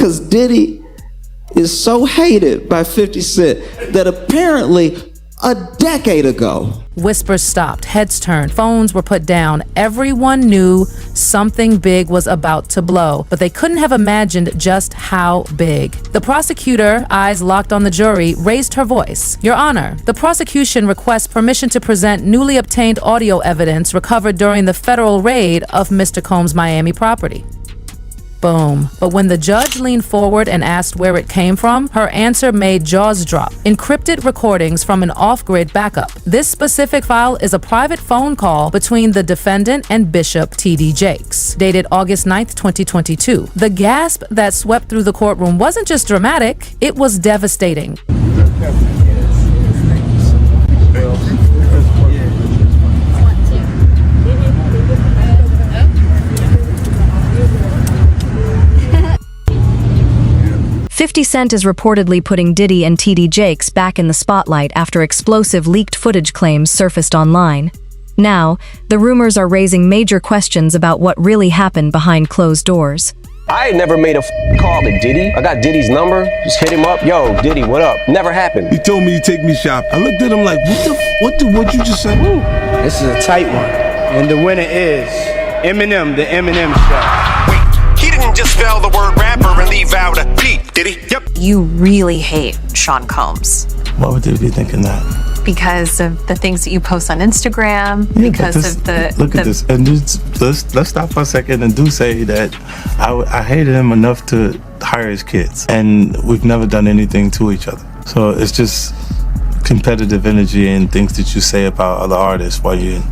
because Diddy is so hated by 50 Cent that apparently a decade ago. Whispers stopped, heads turned, phones were put down. Everyone knew something big was about to blow, but they couldn't have imagined just how big. The prosecutor, eyes locked on the jury, raised her voice. Your Honor, the prosecution requests permission to present newly obtained audio evidence recovered during the federal raid of Mr. Combs' Miami property. Boom. But when the judge leaned forward and asked where it came from, her answer made jaws drop. Encrypted recordings from an off-grid backup. This specific file is a private phone call between the defendant and Bishop T.D. Jakes, dated August 9th, 2022. The gasp that swept through the courtroom wasn't just dramatic, it was devastating. 50 Cent is reportedly putting Diddy and T.D. Jakes back in the spotlight after explosive leaked footage claims surfaced online. Now, the rumors are raising major questions about what really happened behind closed doors. I had never made a call to Diddy. I got Diddy's number, just hit him up. Yo, Diddy, what up? Never happened. He told me to take me shopping. I looked at him like, what you just said? This is a tight one. And the winner is Eminem, the Eminem Show. He didn't just spell the word rapper and leave out a P, did he? Yep. You really hate Sean Combs. Why would they be thinking that? Because of the things that you post on Instagram, Yeah, because of the... Look at this, and let's stop for a second and do say that I hated him enough to hire his kids, and we've never done anything to each other. So it's just competitive energy and things that you say about other artists while you're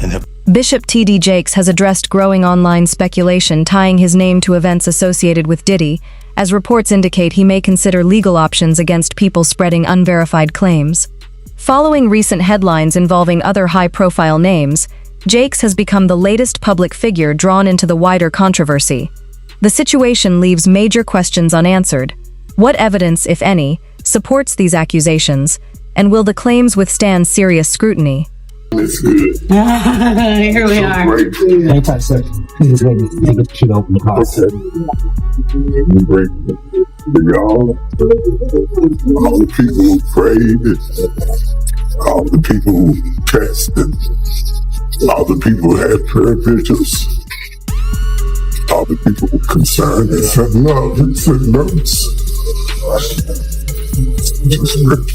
in hip. Bishop T.D. Jakes has addressed growing online speculation tying his name to events associated with Diddy, as reports indicate he may consider legal options against people spreading unverified claims. Following recent headlines involving other high-profile names, Jakes has become the latest public figure drawn into the wider controversy. The situation leaves major questions unanswered. What evidence, if any, supports these accusations, and will the claims withstand serious scrutiny? It's good. Here we are. Great. Hang tight, sir. Please let me take a shit open the car. Okay. Great. Y'all, all the people who prayed, all the people who tested, all the people who had prayer vigils, all the people who were concerned and said love and said notes. Just great.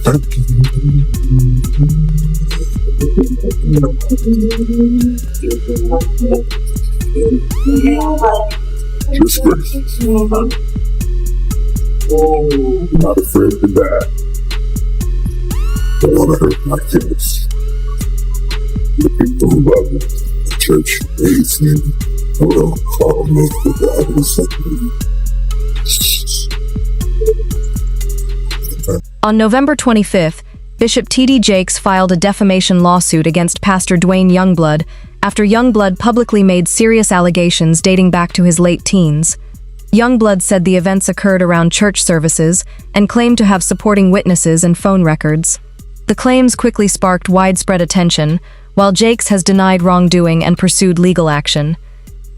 Thank you. Just great. I'm not afraid to die. Don't want to hurt my kids. The people who love me, the church hates me. I will call me for God who sent me. On November 25th, Bishop T.D. Jakes filed a defamation lawsuit against Pastor Dwayne Youngblood after Youngblood publicly made serious allegations dating back to his late teens. Youngblood said the events occurred around church services and claimed to have supporting witnesses and phone records. The claims quickly sparked widespread attention, while Jakes has denied wrongdoing and pursued legal action.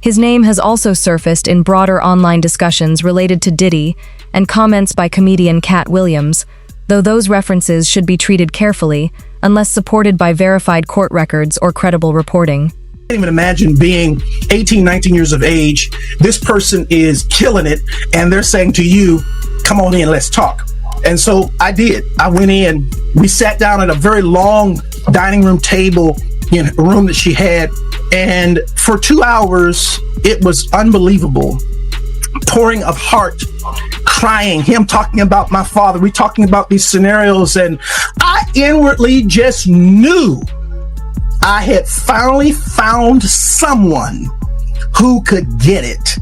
His name has also surfaced in broader online discussions related to Diddy and comments by comedian Cat Williams, though those references should be treated carefully unless supported by verified court records or credible reporting. I can't even imagine being 18, 19 years of age. This person is killing it, and they're saying to you, come on in, let's talk. And so I did. I went in. We sat down at a very long dining room table in a room that she had, and for 2 hours, it was unbelievable. Pouring of heart, crying, him talking about my father, we talking about these scenarios, and I inwardly just knew I had finally found someone who could get it.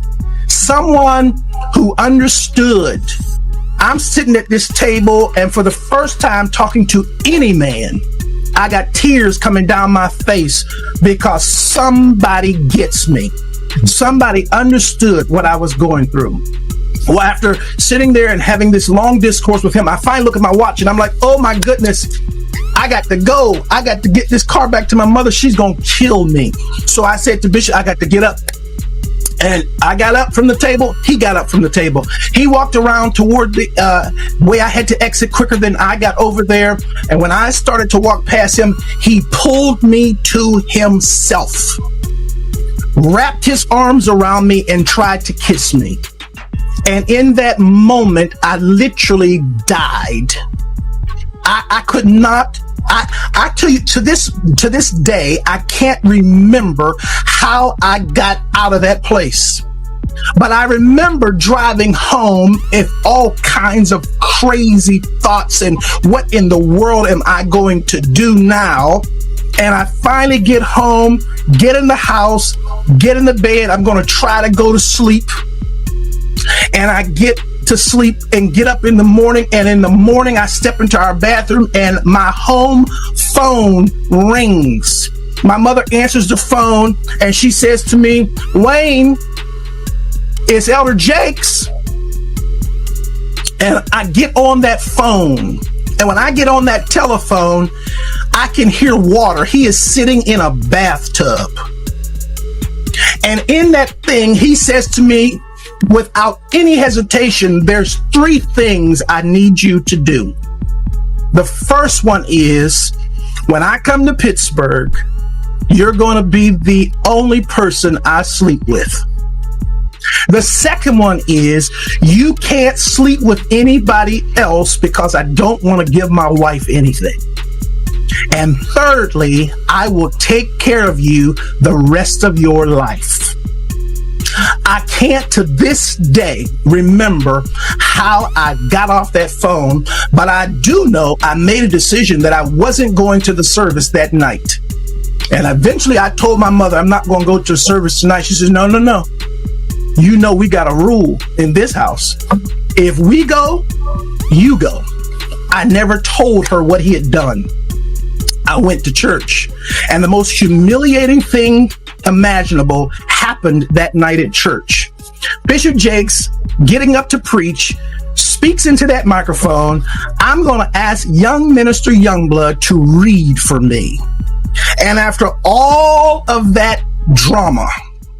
Someone who understood. I'm sitting at this table, and for the first time talking to any man, I got tears coming down my face because somebody gets me. Somebody understood what I was going through. Well, after sitting there and having this long discourse with him, I finally look at my watch and I'm like, oh my goodness, I got to go. I got to get this car back to my mother. She's going to kill me. So I said to Bishop, I got to get up. And I got up from the table. He got up from the table. He walked around toward the way I had to exit quicker than I got over there. And when I started to walk past him, he pulled me to himself, wrapped his arms around me, and tried to kiss me. And in that moment, I literally died. I could not. I tell you, to this day, I can't remember how I got out of that place. But I remember driving home with all kinds of crazy thoughts and what in the world am I going to do now? And I finally get home, get in the house, get in the bed. I'm going to try to go to sleep. And I get to sleep and get up in the morning. And in the morning, I step into our bathroom and my home phone rings. My mother answers the phone and she says to me, "Wayne, it's Elder Jakes." And I get on that phone. And when I get on that telephone, I can hear water. He is sitting in a bathtub. And in that thing, he says to me, without any hesitation, "There's 3 things I need you to do. The first one is, when I come to Pittsburgh, you're going to be the only person I sleep with. The second one is, you can't sleep with anybody else because I don't want to give my wife anything. And thirdly, I will take care of you the rest of your life." I can't to this day remember how I got off that phone, but I do know I made a decision that I wasn't going to the service that night. And eventually I told my mother, "I'm not going to go to the service tonight." She says, No. You know, we got a rule in this house. If we go, you go. I never told her what he had done. I went to church, and the most humiliating thing imaginable happened that night at church. Bishop Jakes, getting up to preach, speaks into that microphone. "I'm going to ask young minister Youngblood to read for me." And after all of that drama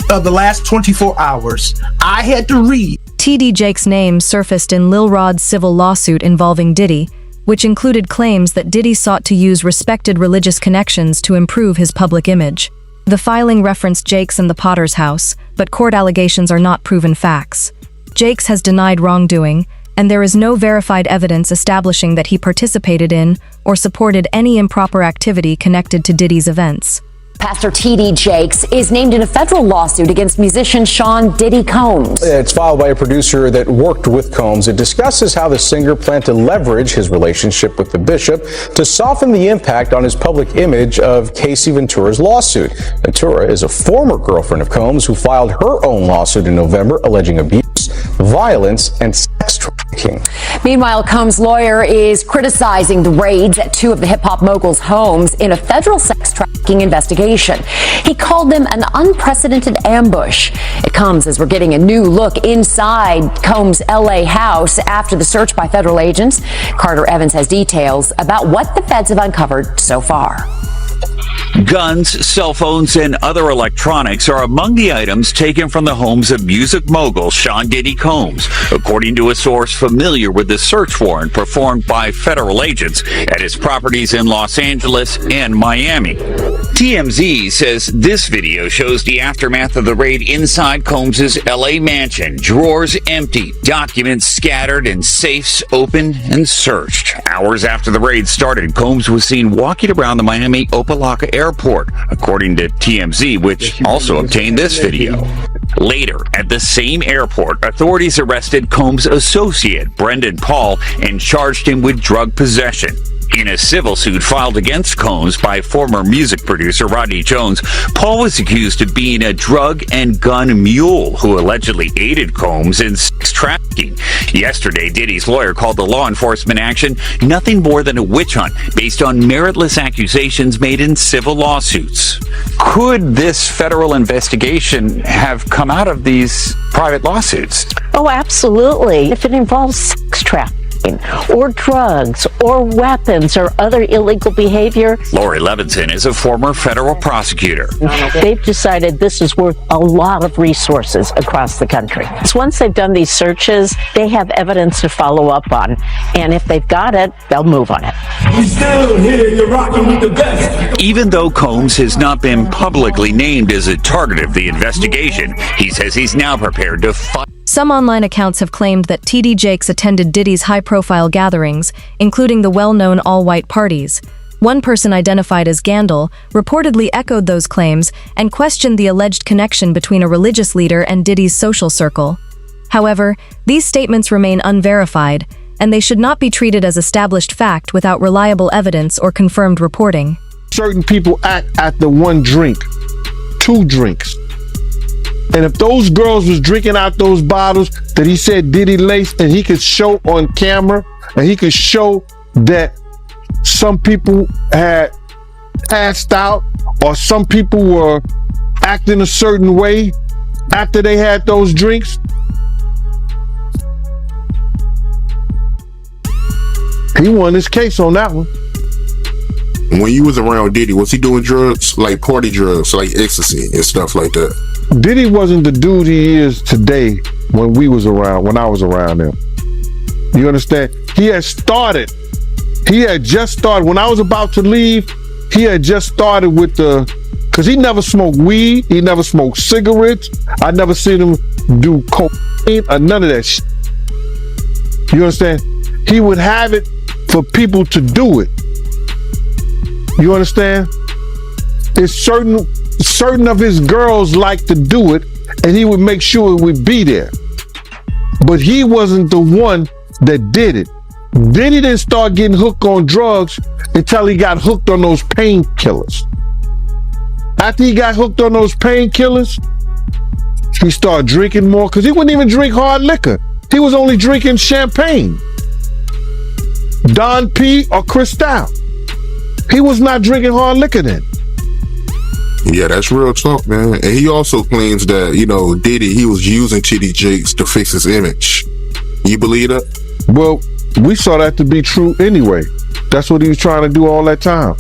of the last 24 hours, I had to read. TD Jakes' name surfaced in Lil Rod's civil lawsuit involving Diddy, which included claims that Diddy sought to use respected religious connections to improve his public image. The filing referenced Jakes and the Potter's house, but court allegations are not proven facts. Jakes has denied wrongdoing, and there is no verified evidence establishing that he participated in or supported any improper activity connected to Diddy's events. Pastor TD Jakes is named in a federal lawsuit against musician Sean Diddy Combs. It's filed by a producer that worked with Combs. It discusses how the singer planned to leverage his relationship with the bishop to soften the impact on his public image of Casey Ventura's lawsuit. Ventura is a former girlfriend of Combs who filed her own lawsuit in November alleging abuse, violence, and sex trafficking. Meanwhile, Combs' lawyer is criticizing the raids at 2 of the hip-hop mogul's homes in a federal sex trafficking investigation. He called them an unprecedented ambush. It comes as we're getting a new look inside Combs' LA house after the search by federal agents. Carter Evans has details about what the feds have uncovered so far. Guns, cell phones, and other electronics are among the items taken from the homes of music mogul Sean Diddy Combs, according to a source familiar with the search warrant performed by federal agents at his properties in Los Angeles and Miami. TMZ says this video shows the aftermath of the raid inside Combs' LA mansion. Drawers empty, documents scattered, and safes opened and searched. Hours after the raid started, Combs was seen walking around the Miami Opa-locka airport, according to TMZ, which also obtained this video. Later, at the same airport, authorities arrested Combs' associate, Brendan Paul, and charged him with drug possession. In a civil suit filed against Combs by former music producer Rodney Jones, Paul was accused of being a drug and gun mule who allegedly aided Combs in sex trafficking. Yesterday, Diddy's lawyer called the law enforcement action nothing more than a witch hunt based on meritless accusations made in civil lawsuits. Could this federal investigation have come out of these private lawsuits? Oh, absolutely. If it involves sex trafficking. or drugs or weapons or other illegal behavior. Lori Levinson is a former federal prosecutor. They've decided this is worth a lot of resources across the country. So once they've done these searches, they have evidence to follow up on. And if they've got it, they'll move on it. We still here, you're rocking with the best. Even though Combs has not been publicly named as a target of the investigation, he says he's now prepared to fight. Some online accounts have claimed that TD Jakes attended Diddy's high-profile gatherings, including the well-known all-white parties. One person identified as Gandil reportedly echoed those claims and questioned the alleged connection between a religious leader and Diddy's social circle. However, these statements remain unverified, and they should not be treated as established fact without reliable evidence or confirmed reporting. Certain people act after one drink, 2 drinks. And if those girls was drinking out those bottles that he said Diddy laced, and he could show on camera, and he could show that some people had passed out or some people were acting a certain way after they had those drinks, he won his case on that one. When you was around Diddy, was he doing drugs, like party drugs, like ecstasy and stuff like that? Diddy wasn't the dude he is today when I was around him. You understand? He had just started, when I was about to leave, he had just started with because he never smoked weed, he never smoked cigarettes, I never seen him do cocaine or none of that shit. You understand? He would have it for people to do it. You understand? It's certain of his girls like to do it, and he would make sure it would be there. But he wasn't the one that did it. Diddy didn't start getting hooked on drugs until he got hooked on those painkillers. After he got hooked on those painkillers, he started drinking more, because he wouldn't even drink hard liquor. He was only drinking champagne, Don P or Cristal. He was not drinking hard liquor then. Yeah, that's real talk, man. And he also claims that, Diddy, he was using TD Jakes to fix his image. You believe that? Well, we saw that to be true anyway. That's what he was trying to do all that time.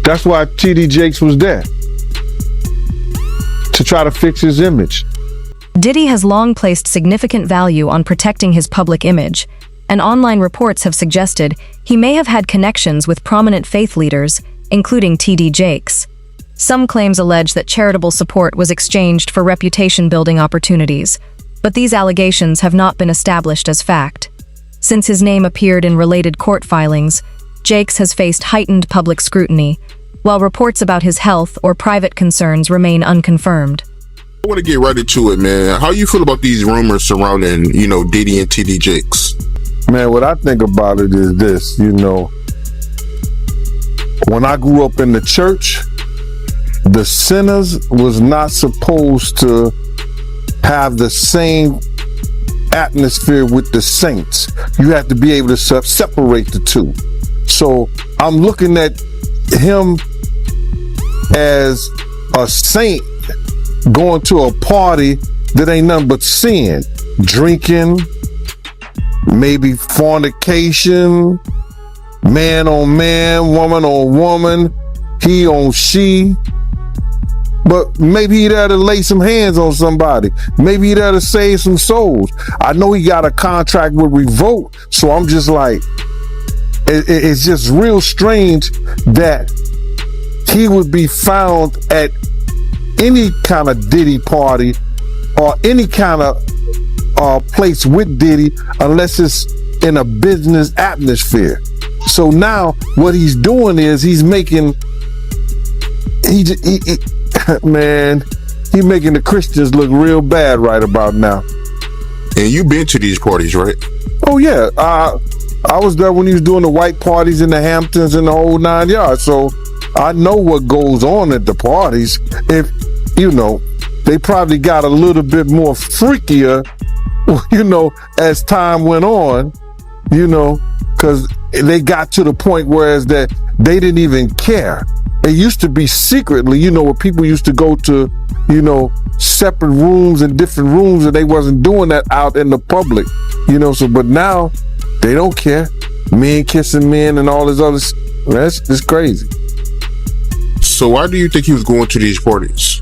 That's why TD Jakes was there, to try to fix his image. Diddy has long placed significant value on protecting his public image, and online reports have suggested he may have had connections with prominent faith leaders, including TD Jakes. Some claims allege that charitable support was exchanged for reputation-building opportunities, but these allegations have not been established as fact. Since his name appeared in related court filings, Jakes has faced heightened public scrutiny, while reports about his health or private concerns remain unconfirmed. I want to get right into it, man. How you feel about these rumors surrounding, Diddy and TD Jakes? Man, what I think about it is this, when I grew up in the church, the sinners was not supposed to have the same atmosphere with the saints. You have to be able to separate the two. So I'm looking at him as a saint going to a party that ain't nothing but sin, drinking, maybe fornication, man on man, woman on woman, he on she. But maybe he there to lay some hands on somebody. Maybe he there to save some souls. I know he got a contract with Revolt, so I'm just like, it's just real strange that he would be found at any kind of Diddy party or any kind of place with Diddy unless it's in a business atmosphere. So now what he's doing is he's making the Christians look real bad right about now. And you've been to these parties, right? Oh yeah, I was there when he was doing the white parties in the Hamptons and the whole 9 yards. So I know what goes on at the parties. If they probably got a little bit more freakier, as time went on, because they got to the point whereas that they didn't even care. It used to be secretly, you know, where people used to go to, you know, separate rooms and different rooms, and they wasn't doing that out in the public, you know. So, but now they don't care. Men kissing men and all this other. That's crazy. So why do you think he was going to these parties?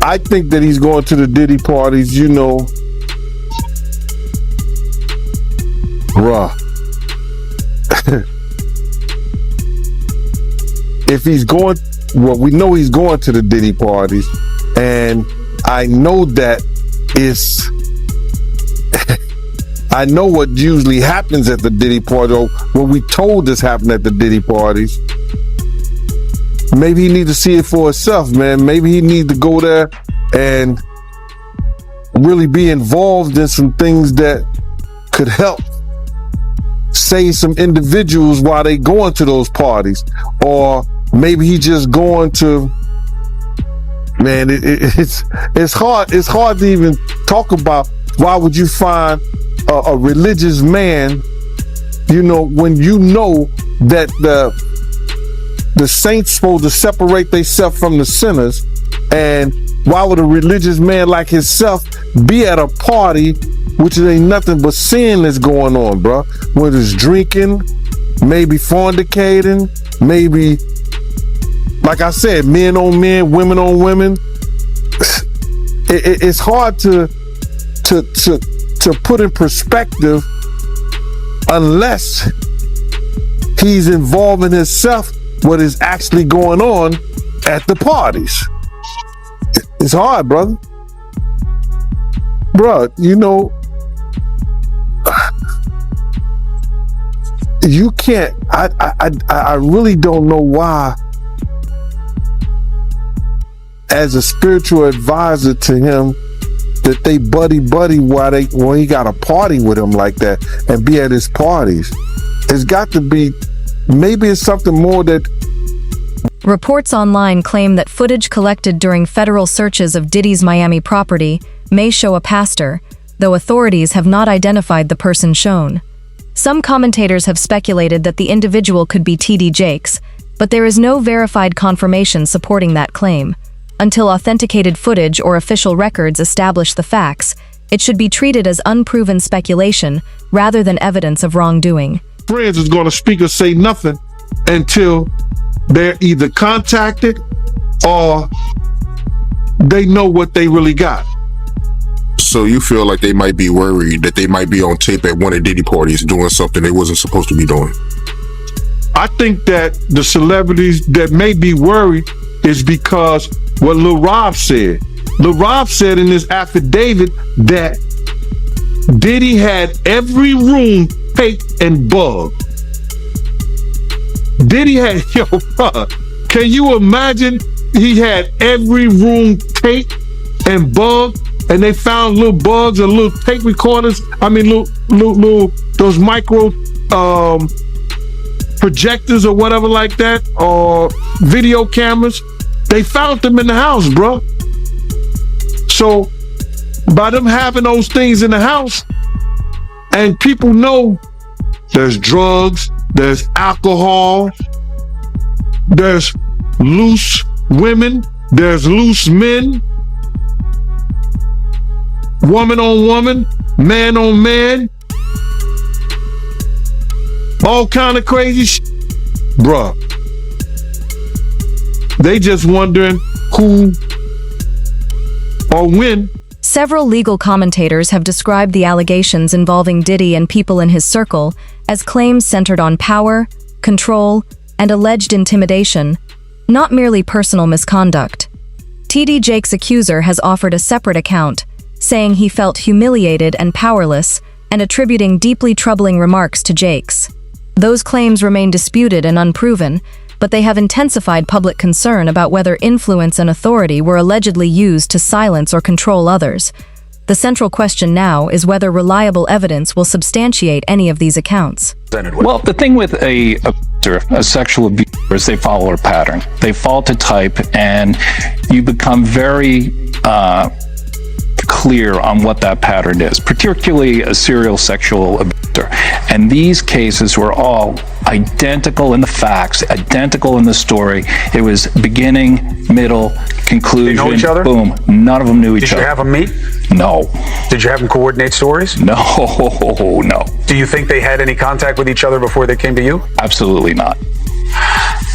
I think that he's going to the Diddy parties, you know, bruh. If he's going, well, we know he's going to the Diddy parties, and I know that it's, I know what usually happens at the Diddy party, or what we told this happened at the Diddy parties. Maybe he needs to see it for himself, man. Maybe he needs to go there and really be involved in some things that could help save some individuals while they going to those parties. Or maybe he just going to, man, it's hard to even talk about. Why would you find a religious man, you know, when you know that the saints supposed to separate themselves from the sinners? And why would a religious man like himself be at a party which ain't nothing but sin that's going on, bro? Whether it's drinking, maybe fornicating, maybe, like I said, men on men, women on women. It's hard to put in perspective unless he's involving himself what is actually going on at the parties. It's hard, brother. Bruh, you know, you can't, I really don't know why, as a spiritual advisor to him, that they buddy while he got a party with him like that and be at his parties. It's got to be, maybe it's something more that. Reports online claim that footage collected during federal searches of Diddy's Miami property may show a pastor, though authorities have not identified the person shown. Some commentators have speculated that the individual could be TD Jakes, but there is no verified confirmation supporting that claim. Until authenticated footage or official records establish the facts, it should be treated as unproven speculation rather than evidence of wrongdoing. Friends is going to speak or say nothing until they're either contacted or they know what they really got. So you feel like they might be worried that they might be on tape at one of Diddy parties doing something they wasn't supposed to be doing? I think that the celebrities that may be worried is because what Lil Rob said. Lil Rob said in his affidavit that Diddy had every room taped and bugged. Diddy had, yo, bro, can you imagine? He had every room taped and bugged, and they found little bugs and little tape recorders. I mean, little those micro projectors or whatever like that, or video cameras. They found them in the house, bro. So by them having those things in the house, and people know there's drugs, there's alcohol, there's loose women, there's loose men, woman on woman, man on man, all kind of crazy shit, bruh. They just wondering who or when. Several legal commentators have described the allegations involving Diddy and people in his circle as claims centered on power, control, and alleged intimidation, not merely personal misconduct. TD Jakes' accuser has offered a separate account, saying he felt humiliated and powerless and attributing deeply troubling remarks to Jakes. Those claims remain disputed and unproven, but they have intensified public concern about whether influence and authority were allegedly used to silence or control others. The central question now is whether reliable evidence will substantiate any of these accounts. Well, the thing with a sexual abuser is they follow a pattern. They fall to type, and you become very clear on what that pattern is, particularly a serial sexual abuser. And these cases were all identical in the facts, identical in the story. It was beginning, middle, conclusion. They know each other? Boom. None of them knew each Did other. you have them meet? No. Did you have them coordinate stories? No, no. Do you think they had any contact with each other before they came to you? Absolutely not.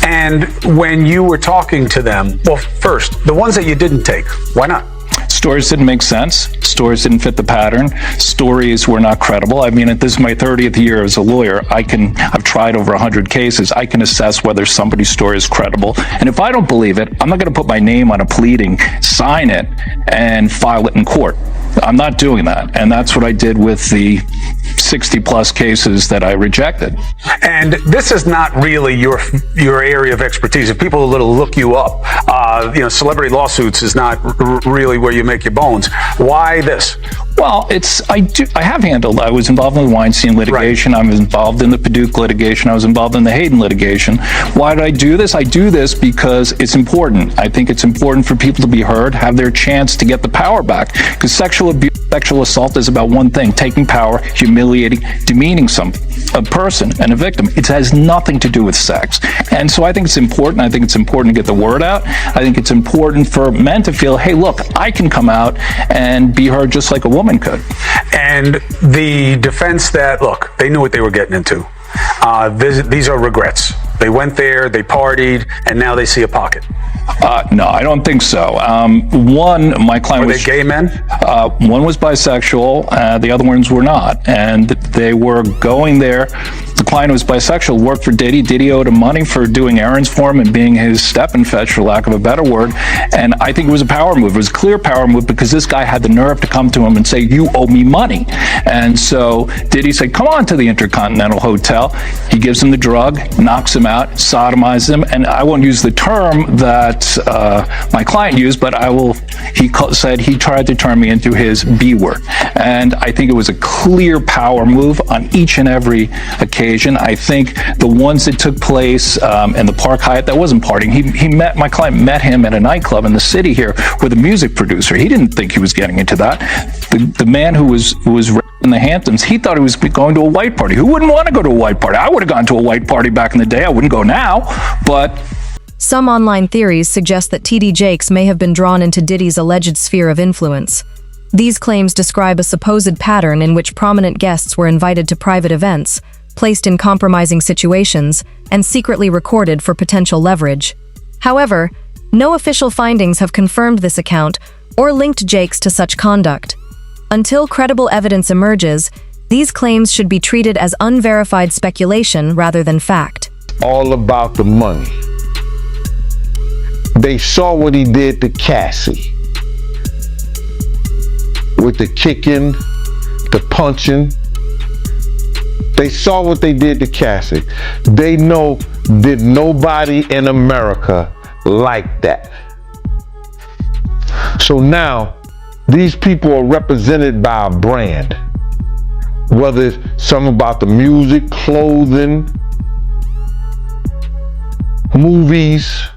And when you were talking to them, well, first, the ones that you didn't take, why not? Stories didn't make sense. Stories didn't fit the pattern. Stories were not credible. I mean, this is my 30th year as a lawyer. I've tried over 100 cases. I can assess whether somebody's story is credible. And if I don't believe it, I'm not going to put my name on a pleading, sign it, and file it in court. I'm not doing that. And that's what I did with the 60 plus cases that I rejected. And this is not really your area of expertise. If people look you up, celebrity lawsuits is not really where you make your bones. Why this? Well, I have handled, I was involved in the Weinstein litigation. Right. I was involved in the Paducah litigation. I was involved in the Hayden litigation. Why did I do this? I do this because it's important. I think it's important for people to be heard, have their chance to get the power back. Because sexual abuse, sexual assault is about one thing: taking power, humiliating, demeaning a person and a victim. It has nothing to do with sex. And so I think it's important. I think it's important to get the word out. I think it's important for men to feel, hey, look, I can come out and be heard just like a woman could. And the defense that, look, they knew what they were getting into. These are regrets. They went there, they partied, and now they see a pocket. No, I don't think so. One, my client were they gay men? One was bisexual, the other ones were not. And they were going there. The client was bisexual, worked for Diddy. Diddy owed him money for doing errands for him and being his step-and-fetch, for lack of a better word. And I think it was a power move. It was a clear power move because this guy had the nerve to come to him and say, you owe me money. And so Diddy said, come on to the Intercontinental Hotel. He gives him the drug, knocks him out, sodomizes him. And I won't use the term that my client used, but he said he tried to turn me into his B word. And I think it was a clear power move on each and every occasion. I think the ones that took place in the Park Hyatt, that wasn't partying. My client met him at a nightclub in the city here with a music producer. He didn't think he was getting into that. The man who was in the Hamptons, he thought he was going to a white party. Who wouldn't want to go to a white party? I would have gone to a white party back in the day. I wouldn't go now, but... Some online theories suggest that TD Jakes may have been drawn into Diddy's alleged sphere of influence. These claims describe a supposed pattern in which prominent guests were invited to private events, placed in compromising situations, and secretly recorded for potential leverage. However, no official findings have confirmed this account or linked Jakes to such conduct. Until credible evidence emerges, these claims should be treated as unverified speculation rather than fact. All about the money. They saw what he did to Cassie. With the kicking, the punching. They saw what they did to Cassie. They know that nobody in America liked that. So now, these people are represented by a brand. Whether it's something about the music, clothing, movies.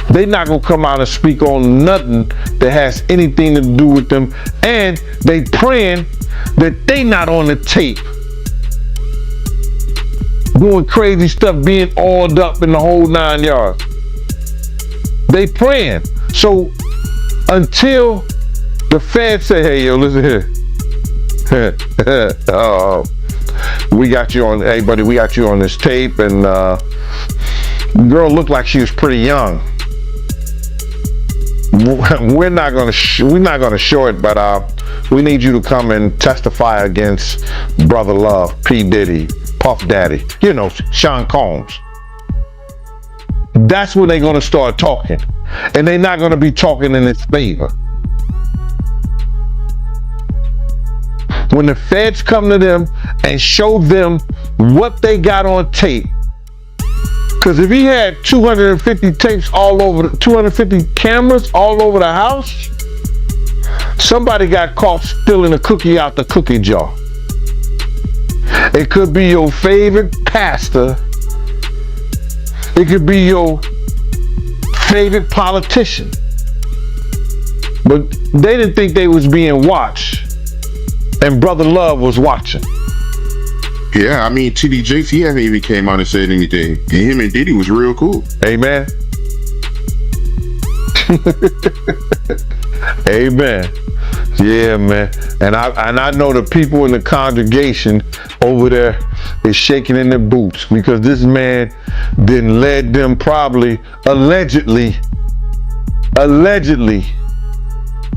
They're not gonna come out and speak on nothing that has anything to do with them. And they praying that they not on the tape. Doing crazy stuff, being oiled up in the whole 9 yards. They praying. So until the feds say, hey, yo, listen here. We got you on, hey buddy, we got you on this tape, and the girl looked like she was pretty young. We're not gonna show it, but we need you to come and testify against Brother Love, P. Diddy, Puff Daddy, Sean Combs. That's when they're gonna start talking, and they're not gonna be talking in his favor. When the feds come to them and show them what they got on tape, because if he had 250 tapes all over, 250 cameras all over the house, somebody got caught stealing a cookie out the cookie jar. It could be your favorite pastor. It could be your favorite politician. But they didn't think they was being watched. And Brother Love was watching. Yeah, I mean, TD Jakes, he hasn't even came out and said anything. And him and Diddy was real cool. Amen. Amen. Yeah, man. And I know the people in the congregation over there is shaking in their boots because this man didn't led them probably allegedly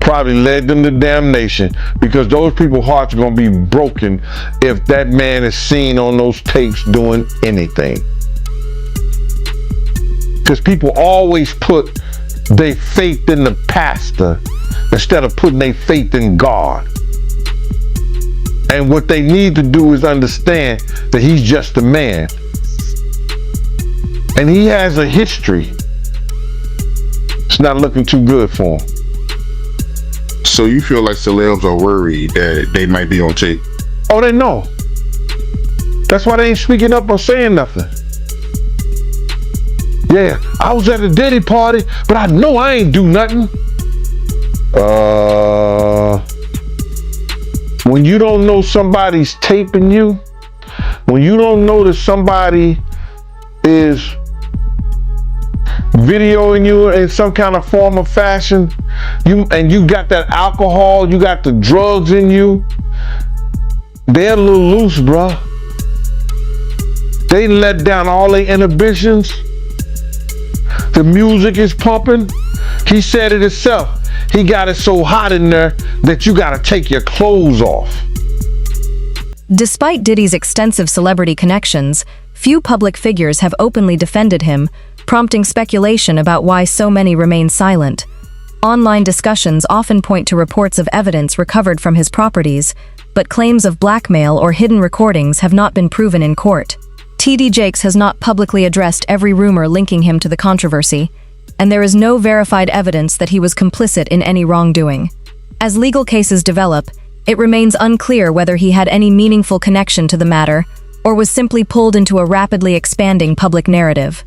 probably led them to damnation, because those people's hearts are going to be broken if that man is seen on those tapes doing anything. Because people always put their faith in the pastor instead of putting their faith in God. And what they need to do is understand that he's just a man. And he has a history. It's not looking too good for him. So you feel like celebs are worried that they might be on tape? Oh, they know. That's why they ain't speaking up or saying nothing. Yeah, I was at a Diddy party, but I know I ain't do nothing. When you don't know somebody's taping you, when you don't know that somebody is videoing you in some kind of form or fashion, you got that alcohol, you got the drugs in you, they're a little loose, bruh. They let down all their inhibitions. The music is pumping. He said it himself. He got it so hot in there that you got to take your clothes off. Despite Diddy's extensive celebrity connections, few public figures have openly defended him, prompting speculation about why so many remain silent. Online discussions often point to reports of evidence recovered from his properties, but claims of blackmail or hidden recordings have not been proven in court. TD Jakes has not publicly addressed every rumor linking him to the controversy, and there is no verified evidence that he was complicit in any wrongdoing. As legal cases develop, it remains unclear whether he had any meaningful connection to the matter or was simply pulled into a rapidly expanding public narrative.